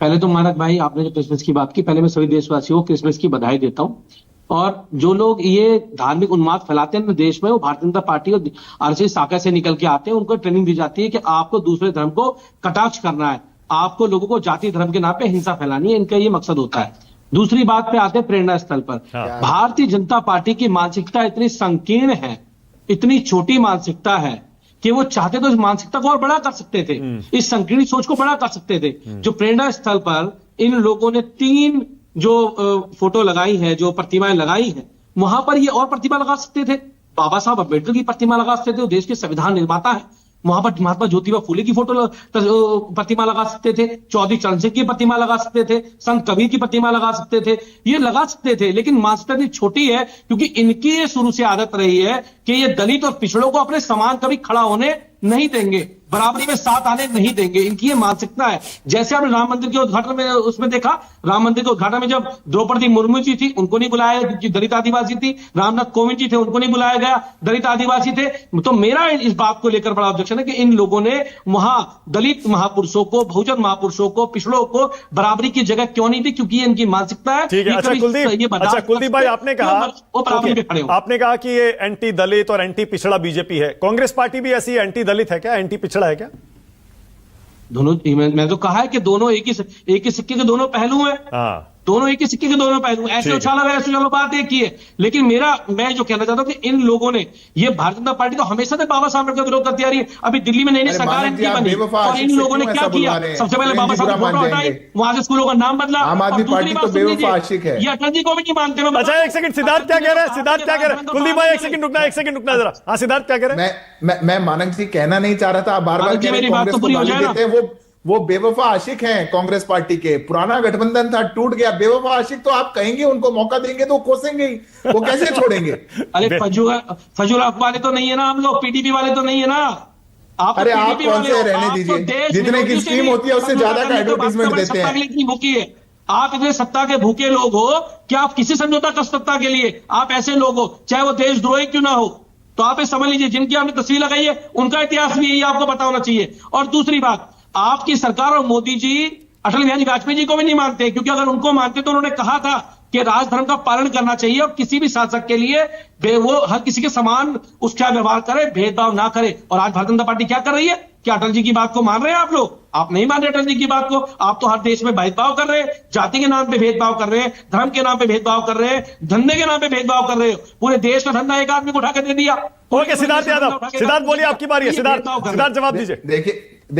पहले तो मानक भाई, आपने जो क्रिसमस की बात की, पहले मैं सभी देशवासियों को क्रिसमस की बधाई देता हूँ। और जो लोग ये धार्मिक उन्माद फैलाते हैं ना देश में, वो भारतीय जनता पार्टी और आरएसएस शाखा से निकल के आते हैं। उनको ट्रेनिंग दी जाती है कि आपको दूसरे धर्म को कटाक्ष करना है, आपको लोगों को जाति धर्म के नाम पे हिंसा फैलानी है, इनका ये मकसद होता है। दूसरी बात पे आते हैं प्रेरणा स्थल पर। हाँ। भारतीय जनता पार्टी की मानसिकता इतनी संकीर्ण है, इतनी छोटी मानसिकता है कि वो चाहते तो इस मानसिकता को और बड़ा कर सकते थे, इस संकीर्ण सोच को बड़ा कर सकते थे। जो प्रेरणा स्थल पर इन लोगों ने 3 जो फोटो लगाई है, जो प्रतिमाएं लगाई हैं, वहां पर ये और प्रतिमा लगा सकते थे। बाबा साहब अम्बेडकर की प्रतिमा लगा सकते थे, वो देश के संविधान निर्माता है। वहां पर महात्मा ज्योतिबा फुले की प्रतिमा लगा सकते थे, चौधरी चरण सिंह की प्रतिमा लगा सकते थे, संत कबीर की प्रतिमा लगा सकते थे, ये लगा सकते थे। लेकिन मानसिकता इतनी छोटी है क्योंकि इनकी ये शुरू से आदत रही है कि ये दलित और पिछड़ों को अपने समान कभी खड़ा होने नहीं देंगे, बराबरी में साथ आने नहीं देंगे। इनकी ये मानसिकता है। जैसे आपने राम मंदिर के उद्घाटन में उसमें देखा, राम मंदिर के उद्घाटन में जब द्रौपदी मुर्मू जी थी, उनको नहीं बुलाया क्योंकि दलित आदिवासी थी। रामनाथ कोविंद जी थे, उनको नहीं बुलाया गया, दलित आदिवासी थे। तो मेरा इस बात को लेकर बड़ा ऑब्जेक्शन है कि इन लोगों ने वहां दलित महापुरुषों को, बहुजन महापुरुषों को, पिछड़ों को बराबरी की जगह क्यों नहीं दी? क्योंकि इनकी मानसिकता है। ठीक है। अच्छा कुलदीप भाई, आपने कहा वो बराबरी पे खड़े हो। आपने कहा कि ये एंटी दलित और एंटी पिछड़ा बीजेपी है। कांग्रेस पार्टी भी ऐसी एंटी दलित है क्या, एंटी पिछड़ा है क्या? दोनों, मैं तो कहा है कि दोनों एक ही सिक्के के दोनों पहलू हैं। हाँ, दोनों एक ही सिक्के के दोनों पहलू, ऐसे उछाला गया ऐसे चलो, बात एक ही है। लेकिन मैं जो कहना चाहता हूं कि इन लोगों ने, ये भारतीय जनता पार्टी तो हमेशा से बाबा साहब का विरोध करती आ रही है। अभी दिल्ली में नई सरकार इनकी बनी और इन लोगों ने क्या किया? सबसे पहले बाबा साहब की फोटो हटाई, वहां से स्कूलों का नाम बदला। आम आदमी पार्टी तो बेवफा आशिक है। ये अटल जी को भी नहीं मानते। अच्छा एक सेकंड, सिद्धार्थ क्या कह रहे हैं? सिद्धार्थ क्या कह रहे हैं? कुलदीप भाई एक सेकंड रुकना जरा। हाँ सिद्धार्थ क्या कह रहे हैं? मैं मानक जी कहना नहीं चाह रहा था, आप बार बार कह रहे हैं कांग्रेस को गाली देते हैं। वो बेवफा आशिक हैं कांग्रेस पार्टी के। पुराना गठबंधन था, टूट गया। बेवफा आशिक तो आप कहेंगे, उनको मौका देंगे तो कोसेंगे ही, वो कैसे छोड़ेंगे? अरे फजूल वाले तो नहीं है ना हम लोग, पीडीपी वाले तो नहीं है ना आप। अरे आप कौन से रहने दीजिए, जितने की स्कीम होती है उससे ज्यादा का एडवर्टाइजमेंट देते हैं। भूखी है आप, इतने सत्ता के भूखे लोग हो कि आप किसी समझौता कर सत्ता के लिए आप ऐसे लोग हो, चाहे वो देशद्रोही क्यों ना हो। तो आप ये समझ लीजिए, जिनकी आपने तस्वीर लगाई है उनका इतिहास भी यही आपको पता होना चाहिए। और दूसरी बात, आपकी सरकार और मोदी जी अटल बिहारी वाजपेयी जी को भी नहीं मानते, क्योंकि अगर उनको मानते तो उन्होंने कहा था कि राजधर्म का पालन करना चाहिए और किसी भी शासक के लिए वो हर किसी के समान उसका व्यवहार करे, भेदभाव ना करे। और आज भारतीय जनता पार्टी क्या कर रही है? क्या अटल जी की बात को मान रहे हैं आप लोग? आप नहीं मान रहे अटल जी की बात को। आप तो हर देश में भेदभाव कर रहे हैं, जाति के नाम पे भेदभाव कर रहे हैं, धर्म के नाम पे भेदभाव कर रहे हैं, धंधे के नाम पे भेदभाव कर रहे हो। पूरे देश का धंधा एक आदमी को उठा के दे दिया। ओके सिद्धार्थ यादव, सिद्धार्थ बोलिए, आपकी बारी है। सिद्धार्थ जवाब दीजिए। देखिए